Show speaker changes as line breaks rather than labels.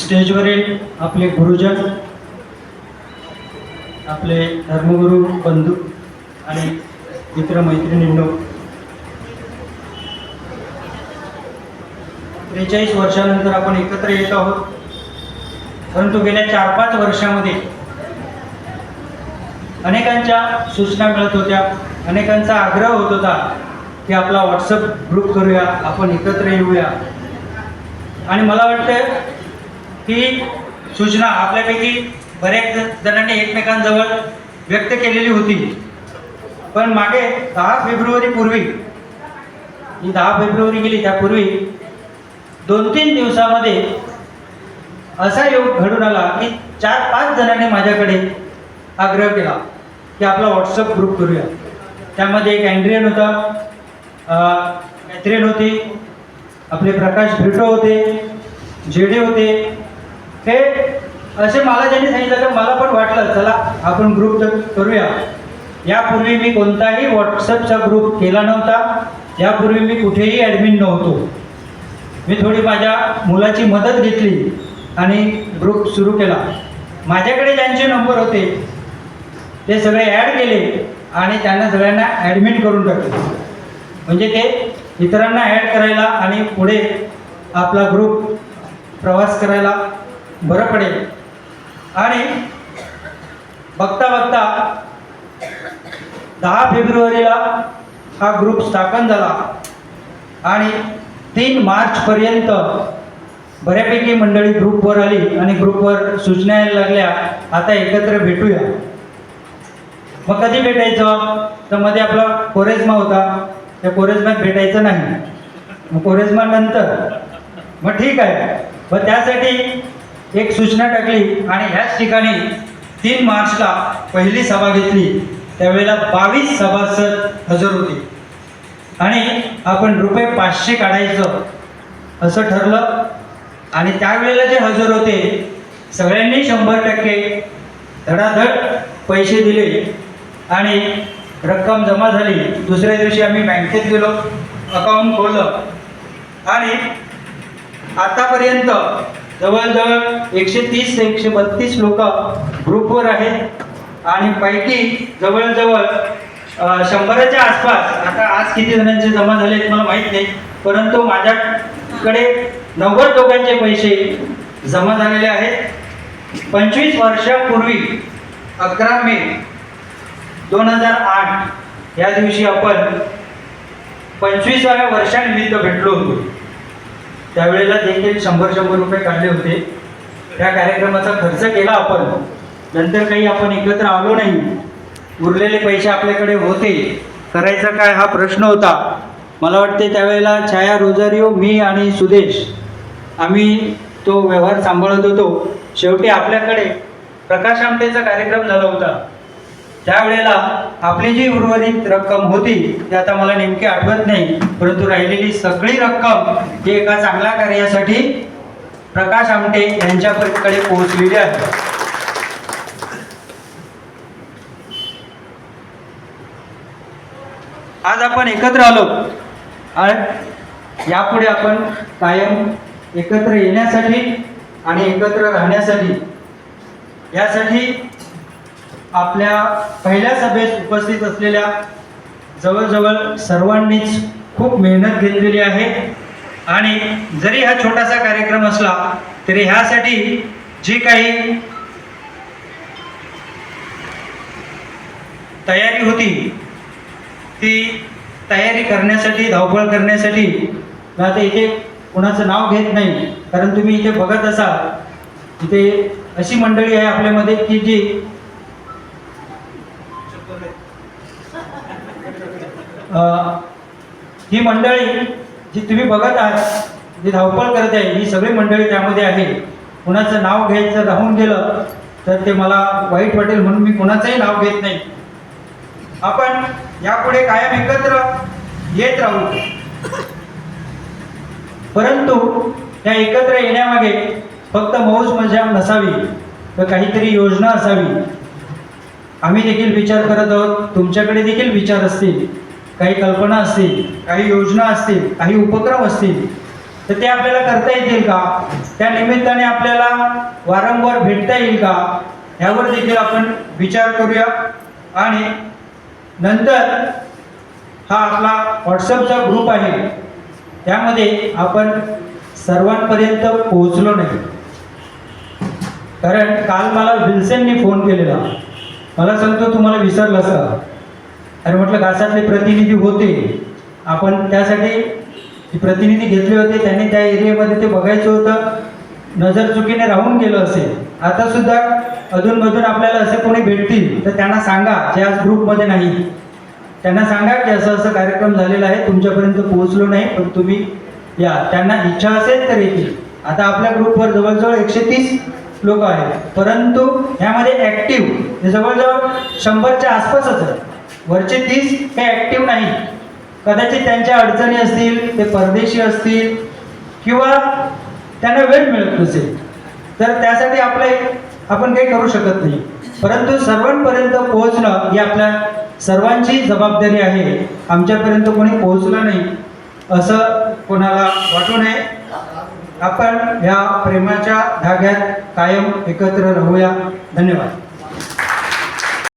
स्टेजवरील आपले गुरुजन, आपले धर्मगुरू बंधू आणि मित्रमैत्रिणींनो, 43 वर्षानंतर आपण एकत्र येत आहोत. परंतु गेल्या 4-5 वर्षामध्ये अनेकांच्या सूचना मिळत होत्या, अनेकांचा आग्रह होत होता की आपला व्हॉट्सअप ग्रुप करूया, आपण एकत्र येऊया. आणि मला वाटतं ही सूचना आपल्यापैकी बऱ्याच जणांनी एकमेकांजवळ व्यक्त केलेली होती. पण मागे 10 फेब्रुवारी पूर्वी, ही 10 फेब्रुवारी गेली, त्यापूर्वी 2-3 दिवसामध्ये असा योग घडून आला की 4-5 जणांनी माझ्याकडे आग्रह केला की आपला व्हॉट्सअप ग्रुप करूया. त्यामध्ये एक अँड्रियन होता, कॅथरीन होती, आपले प्रकाश ब्रिटो होते, जेडे होते. हे असे मला ज्यांनी सांगितलं तर मला पण वाटलं चला आपण ग्रुप करूया. यापूर्वी मी कोणताही व्हॉट्सअपचा ग्रुप केला नव्हता, यापूर्वी मी कुठेही ॲडमिन नव्हतो. मी थोडी माझ्या मुलाची मदत घेतली आणि ग्रुप सुरू केला. माझ्याकडे ज्यांचे नंबर होते ते सगळे ॲड केले आणि त्यांना सगळ्यांना ॲडमिन करून टाकले. म्हणजे ते इतरांना ॲड करायला आणि पुढे आपला ग्रुप प्रवास करायला बरं पडेल. आणि बघता बघता 10 फेब्रुवारीला हा ग्रुप स्थापन झाला आणि 3 मार्चपर्यंत बऱ्यापैकी मंडळी ग्रुपवर आली आणि ग्रुपवर सूचना यायला लागल्या, आता एकत्र भेटूया. मग कधी भेटायचं तर मध्ये आपला कोरेजमा होता, त्या कोरेजमात भेटायचं नाही, मग कोरेजमा नंतर. मग ठीक आहे, मग त्यासाठी एक सूचना टाकली आणि ह्याच ठिकाणी 3 मार्चला पहिली सभा घेतली. त्यावेळेला 22 सभासद हजर होते आणि आपण ₹500 काढायचं असं ठरलं. आणि त्यावेळेला जे हजर होते सगळ्यांनी 100% धडाधड पैसे दिले आणि रक्कम जमा झाली. दुसऱ्या दिवशी आम्ही बँकेत गेलो, अकाउंट खोललं आणि आतापर्यंत जवळजवळ 130 ते 132 लोक ग्रुपवर आहेत आणि पैकी जवळजवळ 100च्या आसपास, आता आज किती जणांचे जमा झाले मला माहीत नाही, परंतु माझ्याकडे 90 लोकांचे पैसे जमा झालेले आहेत. 25 वर्षापूर्वी 11 मे 2008 या दिवशी आपण 25व्या वर्षानिमित्त भेटलो होतो. त्यावेळेला देखील 100 रुपये काढले होते. त्या कार्यक्रमाचा खर्च केला आपण. नंतर काही आपण एकत्र आलो नाही. उरलेले पैसे आपल्याकडे होते, करायचं काय हा प्रश्न होता. मला वाटते त्यावेळेला छाया, रोजारिओ, मी आणि सुदेश आम्ही तो व्यवहार सांभाळत होतो. शेवटी आपल्याकडे प्रकाश आमटेचा कार्यक्रम झाला होता. त्यावेळेला आपली जी उर्वरित रक्कम होती ती आता मला नेमकी आठवत नाही, परंतु राहिलेली सगळी रक्कम ही एका चांगल्या कार्यासाठी प्रकाश आमटे यांच्याकडे पोहोचलेली आहे. आज आपण एकत्र आलो आणि यापुढे आपण कायम एकत्र येण्यासाठी आणि एकत्र राहण्यासाठी, यासाठी आपल्या पहिल्या सभेत उपस्थित असलेल्या जवळजवळ सर्वांनीच खूप मेहनत घेतलेली आहे. आणि जरी हा छोटासा कार्यक्रम असला तरी ह्यासाठी जी काही तयारी होती ती तयारी करण्यासाठी, धावपळ करण्यासाठी, आता इथे कुणाचं नाव घेत नाही कारण तुम्ही इथे बघत असाल, इथे अशी मंडळी आहे आपल्यामध्ये की जी ही मंडळी जी तुम्ही बघत आहात, जी धावपळ करत आहे, ही सगळी मंडळी त्यामध्ये आहे. कुणाचं नाव घ्यायचं राहून गेलं तर ते मला वाईट वाटेल, म्हणून मी कुणाचंही नाव घेत नाही. आपण यापुढे कायम एकत्र येत राहू, परंतु या एकत्र येण्यामागे फक्त मौज मजा नसावी तर काहीतरी योजना असावी. आम्ही देखील विचार करत आहोत, तुमच्याकडे देखील विचार असतील, काही कल्पना असतील, काही योजना असतील, काही उपक्रम असतील, तर ते आपल्याला करता येतील का, त्या निमित्ताने आपल्याला वारंवार भेटता येईल का, यावर देखील आपण विचार करूया. आणि नंतर हा आपला व्हॉट्सअपचा ग्रुप आहे, त्यामध्ये आपण सर्वांपर्यंत पोहोचलो नाही. कारण काल मला विल्सनने फोन केलेला, मला सांगतो तुम्हाला विसरलास का. अरे म्हटलं घासातले प्रतिनिधी होते, आपण त्यासाठी प्रतिनिधी घेतले होते, त्यांनी त्या एरियामध्ये ते बघायचं होतं, नजर चुकीने राहून गेलं असेल. आता सुद्धा अधूनमधून आपल्याला असे कोणी भेटतील तर त्यांना सांगा, जे आज ग्रुपमध्ये नाही, त्यांना सांगा की असं असं कार्यक्रम झालेला आहे, तुमच्यापर्यंत पोहोचलो नाही, पण तुम्ही या. त्यांना इच्छा असेल तर येतील. आता आपल्या ग्रुपवर जवळजवळ 130 लोक आहेत, परंतु यामध्ये ॲक्टिव्ह जवळजवळ 100च्या आसपासच आहे. वरचे 30 हे ॲक्टिव्ह नाही. कदाचित त्यांच्या अडचणी असतील, ते परदेशी असतील, किंवा त्यांना वेळ मिळत नसेल, तर त्यासाठी आपण काही करू शकत नाही. परंतु सर्वांपर्यंत पोहोचणं ही आपल्या सर्वांची जबाबदारी आहे. आमच्यापर्यंत कोणी पोहोचलं नाही असं कोणाला वाटू नये. आपण ह्या प्रेमाच्या धाग्यात कायम एकत्र राहूया. धन्यवाद.